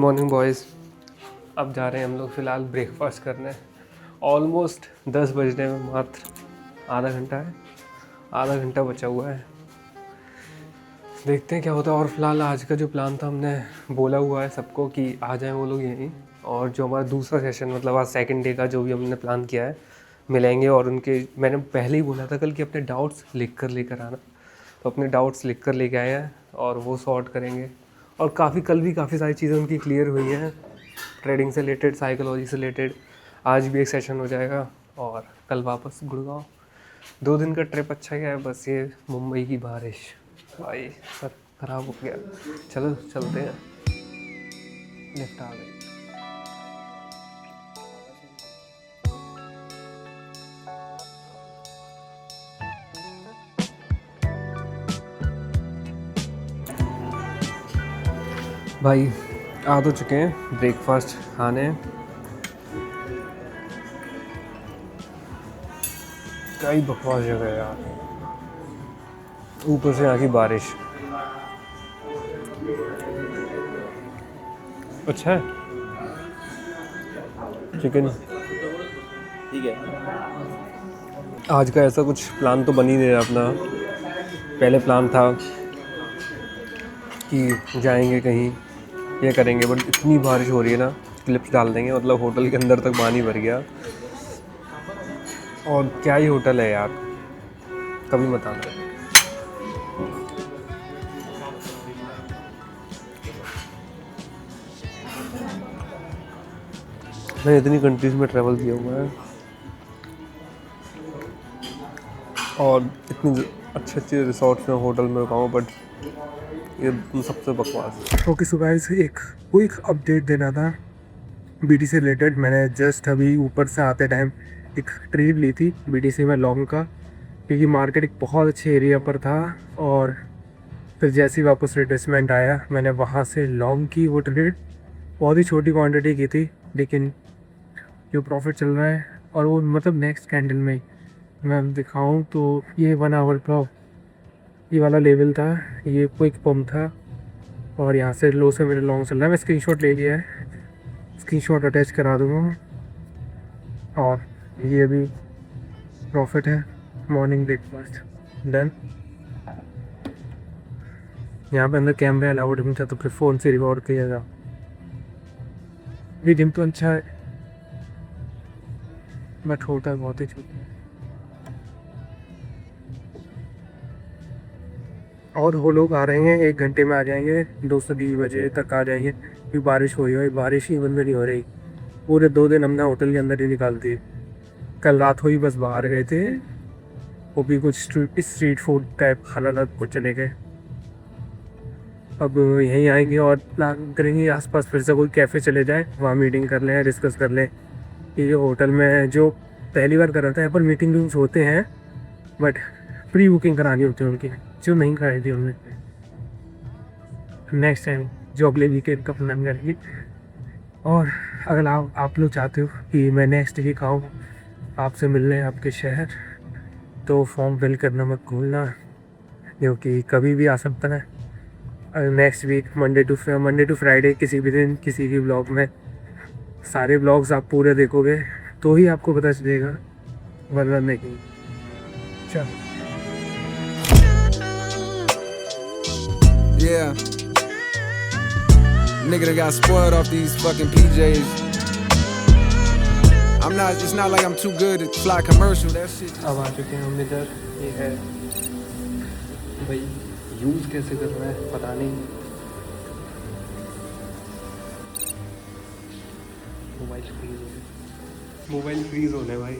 Morning boys. अब जा रहे हैं हम लोग फ़िलहाल ब्रेकफास्ट करने। ऑलमोस्ट 10 बजने में मात्र आधा घंटा है, आधा घंटा बचा हुआ है। देखते हैं क्या होता है। और फिलहाल आज का जो प्लान था, हमने बोला हुआ है सबको कि आ जाएं वो लोग यहीं। और जो हमारा दूसरा सेशन, मतलब आज सेकंड डे का जो भी हमने प्लान किया है, मिलेंगे। और उनके, मैंने पहले ही बोला था कल कि अपने डाउट्स लिख कर लेकर आना, तो अपने डाउट्स लिख कर लेके आए हैं और वो सॉर्ट करेंगे। और कल भी काफ़ी सारी चीज़ें उनकी क्लियर हुई हैं, ट्रेडिंग से रिलेटेड, साइकोलॉजी से रिलेटेड। आज भी एक सेशन हो जाएगा और कल वापस गुड़गांव। 2 दिन का ट्रिप अच्छा गया है, बस ये मुंबई की बारिश भाई सब ख़राब हो गया। चलो चलते हैं, लिफ्ट आ गई। भाई आ तो चुके हैं ब्रेकफास्ट खाने। कई बकवास जगह है यार, ऊपर से यहाँ की बारिश। अच्छा है चिकन, ठीक है। आज का ऐसा कुछ प्लान तो बन ही नहीं रहा अपना। पहले प्लान था कि जाएंगे कहीं, ये करेंगे, बट इतनी बारिश हो रही है ना, क्लिप्स डाल देंगे। मतलब होटल के अंदर तक पानी भर गया। और क्या ही होटल है यार, कभी मत आना। मैंने इतनी कंट्रीज़ में ट्रैवल किया हुआ है और इतनी अच्छे अच्छे रिसोर्ट्स में, होटल में रुका हूँ, बट ये सबसे बकवास है। ओके सो गाइस, एक क्विक अपडेट देना था बीटी से रिलेटेड। मैंने जस्ट अभी ऊपर से आते टाइम एक ट्रेड ली थी बीटीसी में लॉन्ग का, क्योंकि मार्केट एक बहुत अच्छे एरिया पर था। और फिर जैसे ही वापस रिट्रेसमेंट आया, मैंने वहाँ से लॉन्ग की वो ट्रेड। बहुत ही छोटी क्वांटिटी की थी, लेकिन जो प्रॉफिट चल रहा है, और वो मतलब नेक्स्ट कैंडल में मैं दिखाऊँ तो ये 1 आवर का ये वाला लेवल था, ये क्विक पम्प था। और यहाँ से लो से मेरे लॉन्ग चल रहा है। मैं स्क्रीनशॉट ले लिया है, स्क्रीनशॉट अटैच करा दूँगा। और ये भी प्रॉफिट है। Morning breakfast done. यहाँ पे अंदर कैमरा अलाउड नहीं था, तो फिर फ़ोन से रिकॉर्ड किया था। ये जिम तो अच्छा है, बट होता है बहुत ही छोटा। और वो लोग आ रहे हैं, 1 घंटे में आ जाएंगे, 2 से 20 बजे तक आ जाएंगे। क्योंकि बारिश हुई है, बारिश ही बंद नहीं हो रही। पूरे 2 दिन हमने होटल के अंदर ही निकाल दी। कल रात हुई, बस बाहर गए थे, वो भी कुछ स्ट्रीट फूड टाइप खाना था, कुछ चले गए। अब यहीं आएंगे और प्लान करेंगे आसपास फिर से कोई कैफ़े चले जाए, वहाँ मीटिंग कर लें, डिस्कस कर लें। कि जो होटल में जो पहली बार कर रहा था, यहाँ पर मीटिंग रूम्स होते हैं, बट प्री बुकिंग करानी होती है उनकी, जो नहीं कराई थी उन्होंने। नेक्स्ट टाइम जो अगले वीकेंड का प्लान करेंगे। और अगर आप लोग चाहते हो कि मैं नेक्स्ट वीक आऊँ आपसे मिलने आपके शहर, तो फॉर्म फिल करना मत भूलना, क्योंकि कभी भी आ सकता है। Next week Monday to Friday किसी भी दिन किसी भी ब्लॉग में, सारे ब्लॉग्स आप पूरे देखोगे तो ही आपको पता चलेगा, वरना नहीं। चलो। Yeah, nigga that got spoiled off these fucking PJs. It's not like I'm too good at fly commercial. That shit. अब आ चुके हैं हम इधर। ये है भाई, यूज़ कैसे करना है पता नहीं। मोबाइल फ्रीज होने भाई।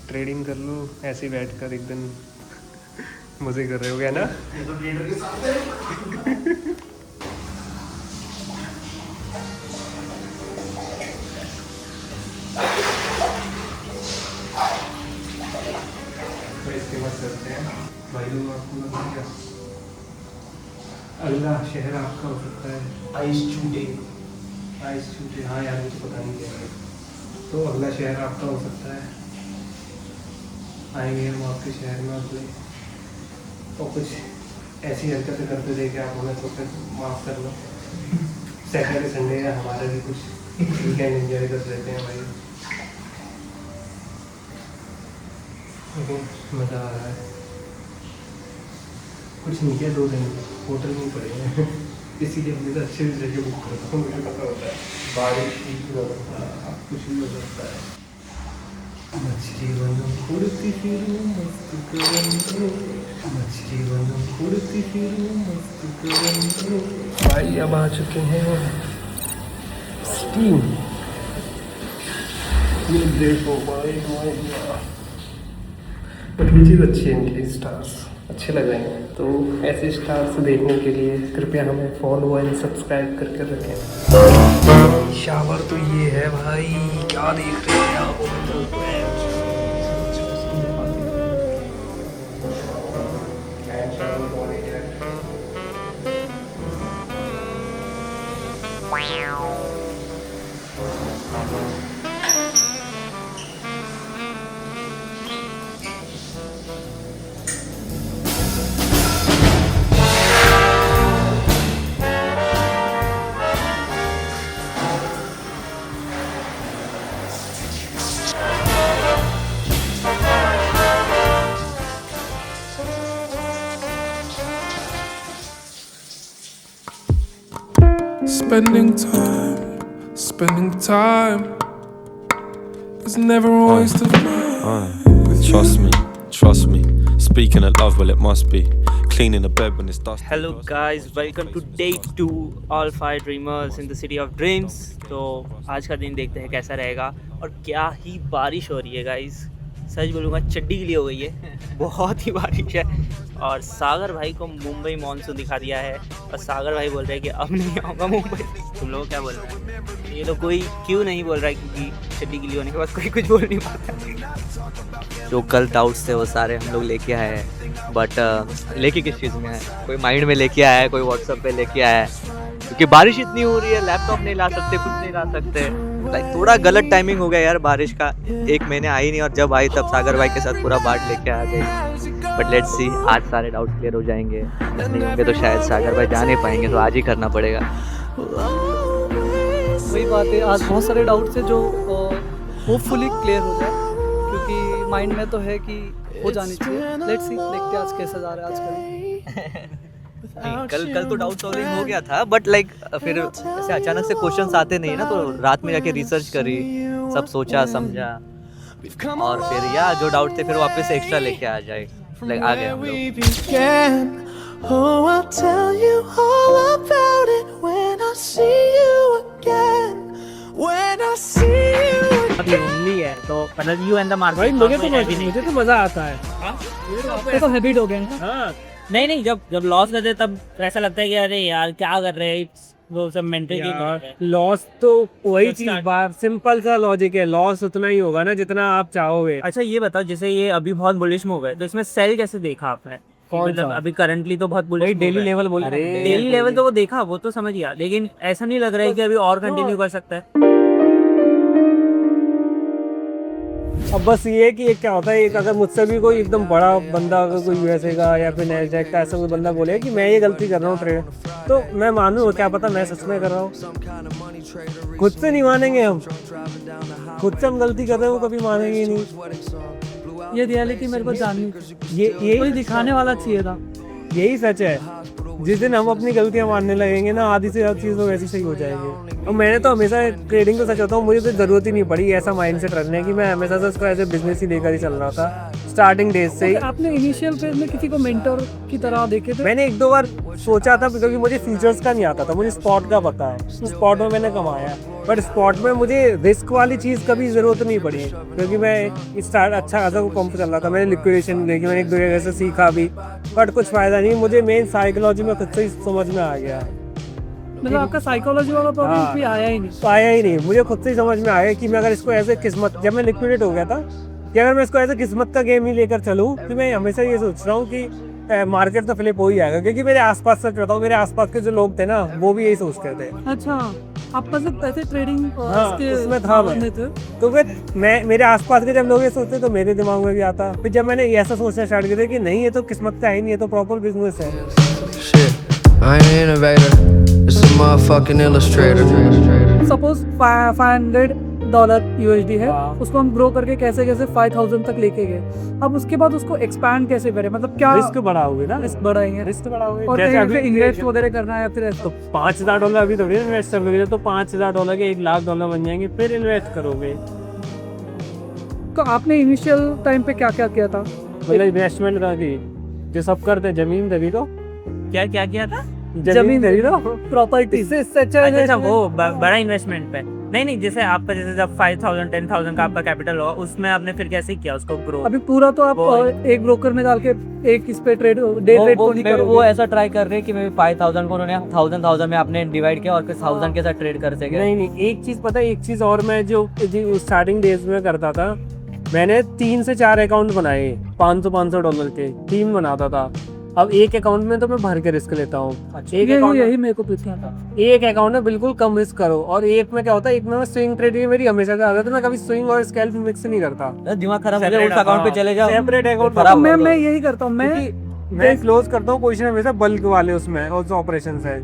ट्रेडिंग कर लो ऐसे ही बैठ कर, एक दिन मज़े कर रहे हो क्या ना। ये तो ट्रेडर के साथ है। इसके बाद करते हैं भाई लोग। आपको लगा क्या अगला शहर आपका हो सकता है आइस छूटे? हाँ यार, मुझे पता नहीं क्या है। तो अगला शहर आपका हो सकता है, आएंगे हम आपके शहर में अगले और कुछ ऐसी हरकतें करते देखे आप हमें तो फिर माफ़ करना। सैटरडे संडे है हमारा भी कुछ वीकेंड एंजॉय कर लेते हैं भाई, लेकिन मज़ा आ रहा है। कुछ नहीं किया, 2 दिन होटल में पड़े हैं इसीलिए हमने तो अच्छे से जगह बुक करता हूँ, मुझे पता होता है बारिश भी हो सकता है, कुछ भी हो सकता है। मछली बनम उड़ती फिरूं मस्त करूं, मछली बनम उड़ती फिरूं मस्त करूं। भाई अब आ चुके हैं स्टीम, ये देखो भाई बट ये चीज़ अच्छी है, इनके स्टार्स अच्छे लग रहे हैं। तो ऐसे स्टार्स देखने के लिए कृपया हमें फॉलो एंड सब्सक्राइब करके रखें। शावर तो ये है भाई, क्या देख रहे हैं आप? Spending time is never a waste of mine. Trust me. Speaking of love, well, it must be cleaning the bed when it's dusty. Hello guys, welcome to day 2 All 5 Dreamers in the City of Dreams। तो आज का दिन देखते हैं कैसा रहेगा, और क्या ही बारिश हो रही है गाइस, सच बोलूँगा चड्डी गीली हो गई है बहुत ही बारिश है। और सागर भाई को मुंबई मॉनसून दिखा दिया है, और सागर भाई बोल रहे हैं कि अब नहीं आऊँगा मुंबई। तुम लोग क्या बोल रहे हैं? ये लोग कोई क्यों नहीं बोल रहा है, क्योंकि चड्डी गीली होने के बाद कोई कुछ बोल नहीं पाता। जो कल डाउट्स थे वो सारे हम लोग लेके आए हैं, बट लेके किस चीज़ में है? कोई माइंड में लेके आया है, कोई व्हाट्सएप पे लेके आया है, क्योंकि बारिश इतनी हो रही है, लैपटॉप नहीं ला सकते, कुछ नहीं ला सकते। लाइक थोड़ा गलत टाइमिंग हो गया यार बारिश का, 1 महीने आई नहीं, और जब आई तब सागर भाई के साथ पूरा बाट लेके आ गई। बट लेट्स सी, आज सारे डाउट्स क्लियर हो जाएंगे, नहीं होंगे तो शायद सागर भाई जा नहीं पाएंगे, तो आज ही करना पड़ेगा। वही बात है, आज बहुत सारे डाउट्स है जो होपफुली क्लियर हो जाए, क्योंकि माइंड में तो है कि हो जानी चाहिए। लेट्स सी, देखते हैं आज कैसा जा रहा है आज कल तो डाउट सॉल्विंग हो गया था, बट लाइक फिर ऐसे अचानक से क्वेश्चंस आते नहीं ना, तो रात में जाके रिसर्च करी, सब सोचा समझा, और फिर या जो डाउट थे फिर वापस से एक्स्ट्रा लेके आ जाए, लाइक आ गए हम लोग। Oh, I'll tell you all about it when I see you again. When I see you again. अभी ओनली है तो मतलब यू एंड द मार्केट। भाई मुझे तो मज़ा आता है। तो हैबिट हो गया ना। हाँ नहीं, जब लॉस करते तब ऐसा लगता है कि अरे यार क्या कर रहे हैं, वो सब मेंटल की लॉस तो वही चीज, बात सिंपल सा लॉजिक है, लॉस उतना ही होगा ना जितना आप चाहोगे। अच्छा ये बताओ, जैसे ये अभी बहुत बुलिश मूव है, तो इसमें सेल कैसे देखा आपने? कौन मतलब सा? अभी करंटली तो बहुत बुलिश डेली लेवल बोल रहे हैं। डेली लेवल तो वो देखा, वो तो समझ गया, लेकिन ऐसा नहीं लग रहा है कि अभी और कंटिन्यू कर सकता है। अब बस ये है कि एक क्या होता है, एक अगर मुझसे भी कोई एकदम बड़ा बंदा, अगर कोई यूएसए का या फिर नैस्डैक का ऐसा कोई बंदा बोले कि मैं ये गलती कर रहा हूँ ट्रेड, तो मैं मानूँ, क्या पता मैं सच में कर रहा हूँ। खुद से नहीं मानेंगे हम, खुद से हम गलती कर रहे हैं वो कभी मानेंगे ही नहीं। ये रियलिटी मेरे को जाननी, ये कोई दिखाने वाला चाहिए था। यही सच है। जिस दिन हम अपनी गलतियां मानने लगेंगे ना, आधी से ज़्यादा चीज़ तो वैसी सही हो जाएगी। और मैंने तो हमेशा ट्रेडिंग तो सच होता हूँ, मुझे तो ज़रूरत ही नहीं पड़ी ऐसा माइंडसेट रखने की। मैं हमेशा से उसको एज ए बिजनेस ही लेकर ही चल रहा था स्टार्टिंग डेज से ही। आपने इनिशियल फेज में किसी को मेंटर की तरह देखे थे? मैंने 1-2 बार सोचा था, क्योंकि मुझे फीचर्स का नहीं आता था, मुझे स्पॉट का पता है, स्पॉट में मैंने कमाया। बट स्पॉट में मुझे रिस्क वाली चीज़ कभी ज़रूरत नहीं पड़ी, क्योंकि मैं स्टार्ट अच्छा खासा पंप चल रहा था। मैंने लिक्विडेशन देखी, मैंने 1-2 जगह से सीखा भी, बट कुछ फ़ायदा नहीं। मुझे मेन साइकोलॉजी में खुद से ही समझ में आ गया। मतलब आपका साइकोलॉजी वाला प्रॉब्लम भी आया ही नहीं? मुझे खुद से ही समझ में आया कि मैं अगर इसको ऐसे किस्मत, जब मैं लिक्विडेट हो गया था, कि अगर मैं इसको ऐसे किस्मत का गेम ही लेकर चलूँ, तो मैं हमेशा ये सोच रहा हूँ कि मार्केट तो फ्लिप हो ही आएगा, क्योंकि मेरे आसपास सच बताऊँ, मेरे आसपास के जो लोग थे ना, वो भी यही सोचते थे। अच्छा, आपका सिर्फ ऐसे ट्रेडिंग हाँ, उसमें था मैं। थे। तो फिर मैं मेरे आसपास के जब लोग ये सोचते तो मेरे दिमाग में भी आता। फिर जब मैंने ऐसा सोचना स्टार्ट किया कि नहीं, ये तो किस्मत का है नहीं, ये तो प्रॉपर बिजनेस है। Shit, I ain't an innovator, just a motherfucking illustrator. Suppose $500 USD है, हाँ। उसको हम ग्रो करके कैसे कैसे 5000 तक लेके गए। अब उसके बाद उसको एक्सपैंड कैसे करें, मतलब क्या रिस्क बढ़ाओगे ना, रिस्क बढ़ाएंगे रिस्क बढ़ाओगे। और जैसे कहीं अभी पे इन्वेस्ट वगैरह करना है या फिर ऐसा। तो $5000 अभी थोड़ी इन्वेस्ट करोगे, तो $5000 के $1,00,000 बन जाएंगे, फिर इन्वेस्ट करोगे। तो आपने इनिशियल टाइम पे क्या क्या किया था? मतलब इन्वेस्टमेंट का थी जो सब करते हैं, जमीन खरीदो, क्या क्या किया था? जमीन खरीदो, प्रॉपर्टी इससे अच्छा वो बड़ा इन्वेस्टमेंट पे नहीं, जैसे आपका जैसे जब 5000 10,000 का आपका कैपिटल होगा, उसमें आपने फिर कैसे किया उसको ग्रो? अभी पूरा तो आप वो- एक ब्रोकर में डाल के एक इस पे ट्रेड डे ट्रेड तो नहीं करोगे। वो ऐसा ट्राई कर रहे हैं कि मैं 5000 को उन्होंने 1000 में आपने डिवाइड किया और फिर 1000 के साथ ट्रेड कर सके। नहीं, एक चीज पता है, एक चीज और मैं जो स्टार्टिंग डेज में करता था, मैंने 3 से 4 अकाउंट बनाए, $500 के 3 बनाता था। अब एक अकाउंट में तो मैं भर के रिस्क लेता हूँ। एक अकाउंट यही मेरे को पूछना था। एक अकाउंट में बिल्कुल कम रिस्क करो, और एक में क्या होता है, एक में मैं स्विंग ट्रेडिंग मेरी हमेशा से आदत है, मैं कभी स्विंग और स्कैल्प मिक्स नहीं करता। दिमाग खराब हो जाए उस अकाउंट पे चले जाओ, सेपरेट अकाउंट तो मैं यही करता हूँ। मैं क्लोज करता हूँ क्वेश्चन हमेशा बल्क वाले उसमें, और जो ऑपरेशन है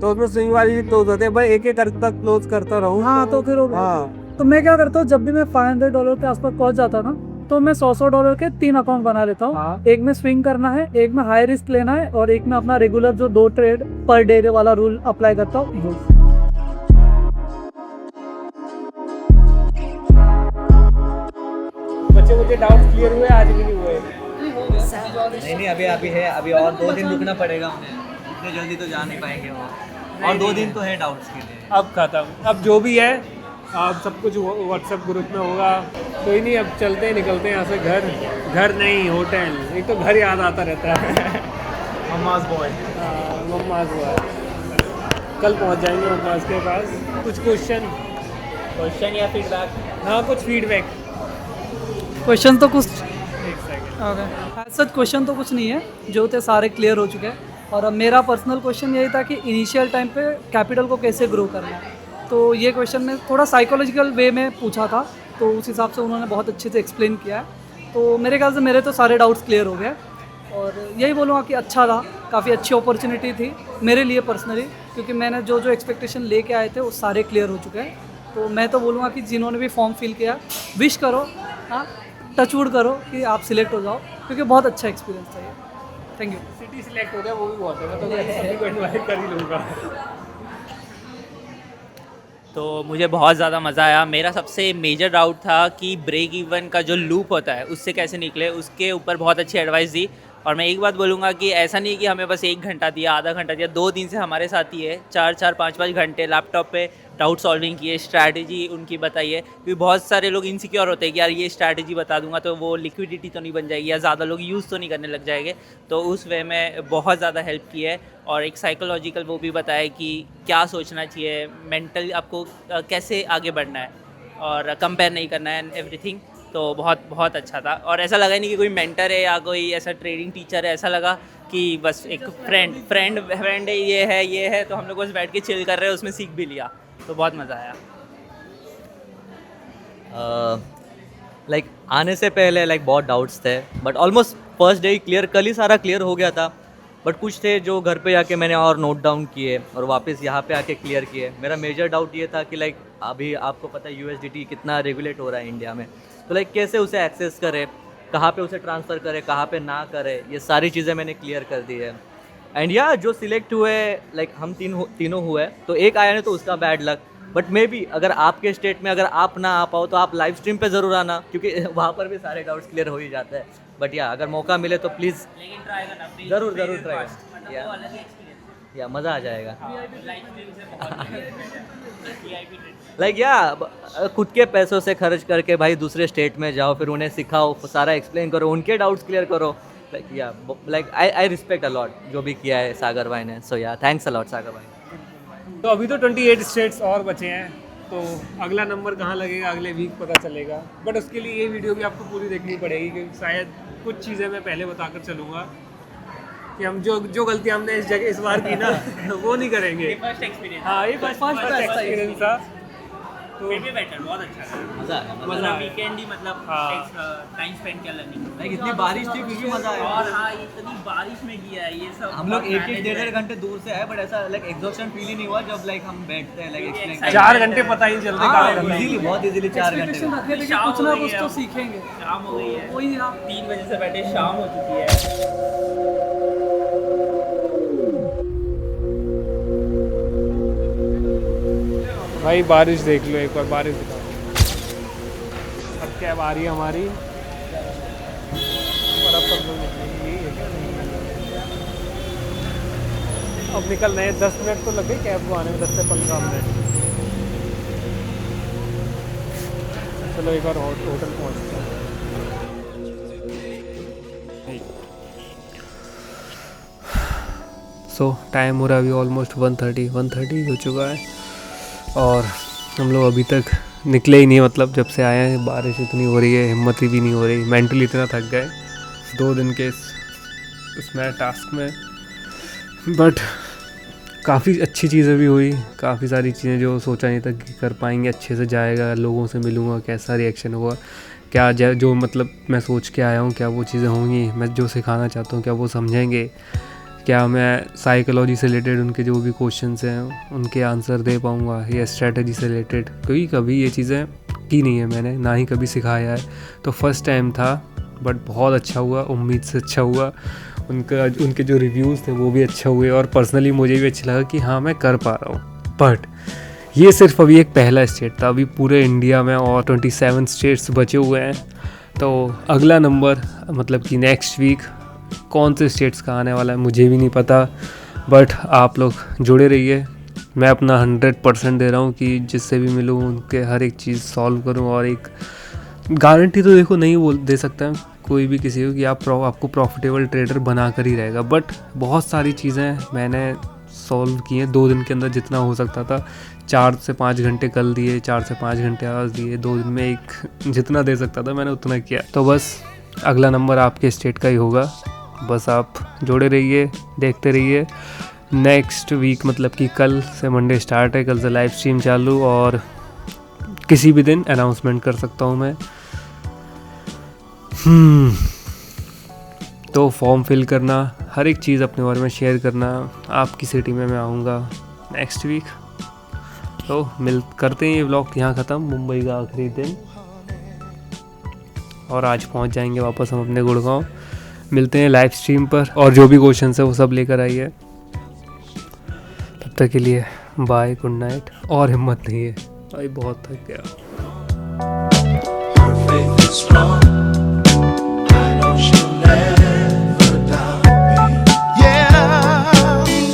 तो उसमें स्विंग वाली क्लोज होते हैं, भाई एक एक करके क्लोज करता रहूँ। हाँ तो फिर हाँ, तो मैं क्या करता हूँ, जब भी मैं $500 के आसपास पहुंच जाता ना, तो मैं $100 के 3 अकाउंट बना लेता हूँ। हाँ। एक में स्विंग करना है, एक में हाई रिस्क लेना है, और एक में अपना रेगुलर जो 2 ट्रेड पर डे वाला रूल अप्लाई करता हूँ। बच्चे मुझे डाउट क्लियर हुए, आज भी नहीं हुए। नहीं अभी है, अभी और 2 दिन रुकना पड़ेगा उन्हें, इतने जल्दी तो जा नहीं पाएंगे वो, और 2 दिन तो है डाउट्स के लिए। अब खत्म, अब जो भी है अब सब कुछ व्हाट्सएप ग्रुप में होगा। कोई नहीं, अब चलते हैं, निकलते हैं यहाँ से। घर नहीं, होटल। एक तो घर याद आता रहता है। Mumma's boy. Mumma's boy. कल पहुँच जाएंगे मम्माज़ के पास। कुछ क्वेश्चन या फीडबैक? हाँ, कुछ फीडबैक। क्वेश्चन तो कुछ एक सेकंड। सच क्वेश्चन तो कुछ नहीं है, जो थे सारे क्लियर हो चुके हैं। और अब मेरा पर्सनल क्वेश्चन यही था कि इनिशियल टाइम पे कैपिटल को कैसे ग्रो करना है। तो ये क्वेश्चन में थोड़ा साइकोलॉजिकल वे में पूछा था, तो उस हिसाब से उन्होंने बहुत अच्छे से एक्सप्लेन किया है। तो मेरे ख्याल से मेरे तो सारे डाउट्स क्लियर हो गए, और यही बोलूँगा कि अच्छा था, काफ़ी अच्छी अपॉर्चुनिटी थी मेरे लिए पर्सनली, क्योंकि मैंने जो एक्सपेक्टेशन लेके आए थे वो सारे क्लियर हो चुके हैं। तो मैं तो बोलूँगा कि जिन्होंने भी फॉर्म फिल किया, विश करो, हाँ, टचवुड करो कि आप सिलेक्ट हो जाओ, क्योंकि बहुत अच्छा एक्सपीरियंस था ये। Thank you. सिटी सिलेक्ट हो गया वो भी बहुत है, मैं तो सभी को इनवाइट कर ही लूँगा। तो मुझे बहुत ज़्यादा मज़ा आया। मेरा सबसे मेजर डाउट था कि ब्रेक इवन का जो लूप होता है उससे कैसे निकले, उसके ऊपर बहुत अच्छी एडवाइस दी। और मैं एक बात बोलूँगा कि ऐसा नहीं कि हमें बस 1 घंटा दिया, आधा घंटा दिया, 2 दिन से हमारे साथ ही है, 4-4 5-5 घंटे लैपटॉप पे डाउट सॉल्विंग किए, स्ट्रैटेजी उनकी बताई है। क्योंकि बहुत सारे लोग इनसिक्योर होते हैं कि यार ये स्ट्रैटेजी बता दूंगा तो वो लिक्विडिटी तो नहीं बन जाएगी या ज़्यादा लोग यूज़ तो नहीं करने लग जाएंगे। तो उस वे में बहुत ज़्यादा हेल्प की है। और एक साइकोलॉजिकल वो भी बताया कि क्या सोचना चाहिए, मेंटल आपको कैसे आगे बढ़ना है और कंपेयर नहीं करना है एंड एवरीथिंग। तो बहुत अच्छा था। और ऐसा लगा नहीं कि कोई मेंटर है या कोई ऐसा ट्रेडिंग टीचर है, ऐसा लगा कि बस एक फ्रेंड है, ये है तो हम लोग बस बैठ के चिल कर रहे हैं, उसमें सीख भी लिया। तो बहुत मज़ा आया। लाइक आने से पहले बहुत डाउट्स थे, but almost first day clear, कल ही सारा क्लियर हो गया था। बट कुछ थे जो घर पे आके मैंने और नोट डाउन किए और वापस यहाँ पे आके क्लियर किए। मेरा मेजर डाउट ये था कि अभी आपको पता है USDT कितना रेगुलेट हो रहा है इंडिया में, तो कैसे उसे एक्सेस करे, कहाँ पे उसे ट्रांसफ़र करे, कहाँ पे ना करे, ये सारी चीज़ें मैंने क्लियर कर दी है। एंड जो सिलेक्ट हुए हम तीनों हुए, तो एक आया नहीं तो उसका bad luck. But may be अगर आपके स्टेट में अगर आप ना आ पाओ तो आप लाइव स्ट्रीम पे ज़रूर आना, क्योंकि वहाँ पर भी सारे डाउट्स क्लियर हो ही जाते हैं। बट अगर मौका मिले तो प्लीज़ ज़रूर ट्राई या मज़ा आ जाएगा। खुद के पैसों से खर्च करके भाई दूसरे स्टेट में जाओ, फिर उन्हें सिखाओ, सारा एक्सप्लेन करो, उनके डाउट्स क्लियर करो। आई रिस्पेक्ट अलॉट जो भी किया है सागर भाई ने। सो थैंक्स अलॉट सागर भाई। तो अभी तो 28 स्टेट्स और बचे हैं, तो अगला नंबर कहाँ लगेगा अगले वीक पता चलेगा। बट उसके लिए ये वीडियो भी आपको पूरी देखनी पड़ेगी, क्योंकि शायद कुछ चीज़ें मैं पहले बताकर चलूँगा। कि हम जो गलती हमने इस बार की ना वो नहीं करेंगे। फर्स्ट एक्सपीरियंस हाँ ये फर्स्ट एक्सपीरियंस था। तो मे बी बेटर, बहुत अच्छा था। मज़ा आया मतलब वीकेंड ही मतलब हाँ। टाइम स्पेंड किया लर्निंग। लाइक इतनी बारिश थी फिर भी मज़ा आया। और हाँ, इतनी बारिश में किया है ये सब। हम लोग एक डेढ़ घंटे दूर से आए, बट ऐसा लाइक एग्जॉस्शन फील ही नहीं हुआ जब लाइक हम बैठते हैं लाइक एक्सप्लेन 4 घंटे पता ही नहीं चलते कहाँ करना है। इजीली, बहुत इजीली 4 घंटे एक्सपेक्टेशन में। रखिए, देखिए शाम कुछ हो ना गई कुछ है तो अब। सीखेंगे। शाम हो गई है, वही आप 3 बजे से बैठे शाम हो चुकी है। भाई बारिश देख लो एक बार, बारिश दिखाओ। अब कैब आ रही है हमारी और अब सब लोग निकलेंगे। यही है क्या? अब निकल रहे हैं। 10 मिनट तो लग गए कैब को आने में, 10 से 15 मिनट। चलो एक बार होटल पहुँचते हैं। सो टाइम हो रहा है अभी ऑलमोस्ट 1:30 हो चुका है और हम लोग अभी तक निकले ही नहीं। मतलब जब से आए हैं बारिश इतनी हो रही है, हिम्मत ही भी नहीं हो रही, मेंटली इतना थक गए 2 दिन के उसमें टास्क में। बट काफ़ी अच्छी चीज़ें भी हुई, काफ़ी सारी चीज़ें जो सोचा नहीं था कि कर पाएंगे, अच्छे से जाएगा, लोगों से मिलूँगा, कैसा रिएक्शन होगा, क्या जो मतलब मैं सोच के आया हूँ क्या वो चीज़ें होंगी, मैं जो सिखाना चाहता हूँ क्या वो समझेंगे, क्या मैं साइकोलॉजी से रिलेटेड उनके जो भी क्वेश्चंस हैं उनके आंसर दे पाऊँगा, या स्ट्रेटजी से रिलेटेड, क्योंकि कभी ये चीज़ें की नहीं है मैंने, ना ही कभी सिखाया है, तो फर्स्ट टाइम था। बट बहुत अच्छा हुआ, उम्मीद से अच्छा हुआ। उनके जो रिव्यूज़ थे वो भी अच्छा हुए और पर्सनली मुझे भी अच्छा लगा कि हाँ मैं कर पा रहा हूँ। बट ये सिर्फ अभी एक पहला स्टेट था, अभी पूरे इंडिया में और 27 स्टेट्स बचे हुए हैं। तो अगला नंबर मतलब कि नेक्स्ट वीक कौन से स्टेट्स का आने वाला है मुझे भी नहीं पता, बट आप लोग जुड़े रहिए। मैं अपना 100% दे रहा हूँ कि जिससे भी मिलूँ उनके हर एक चीज़ सॉल्व करूँ। और एक गारंटी तो देखो नहीं दे सकता है कोई भी किसी को कि आपको प्रॉफिटेबल ट्रेडर बना कर ही रहेगा, बट बहुत सारी चीज़ें मैंने सॉल्व की हैं 2 दिन के अंदर जितना हो सकता था। 4 से 5 घंटे कल दिए, 4 से 5 घंटे आज दिए, 2 दिन में एक जितना दे सकता था मैंने उतना किया। तो बस अगला नंबर आपके स्टेट का ही होगा, बस आप जुड़े रहिए, देखते रहिए। नेक्स्ट वीक मतलब कि कल से मंडे स्टार्ट है, कल से लाइव स्ट्रीम चालू और किसी भी दिन अनाउंसमेंट कर सकता हूँ मैं। तो फॉर्म फिल करना, हर एक चीज़ अपने बारे में शेयर करना। आपकी सिटी में मैं आऊँगा नेक्स्ट वीक। तो करते हैं ये व्लॉग यहाँ ख़त्म, मुंबई का आखिरी दिन, और आज पहुँच जाएंगे वापस हम अपने गुड़गांव। मिलते हैं लाइव स्ट्रीम पर और जो भी क्वेश्चन है वो सब लेकर आइए। तब तक के लिए बाय, गुड नाइट। और हिम्मत नहीं है भाई, बहुत थक गया।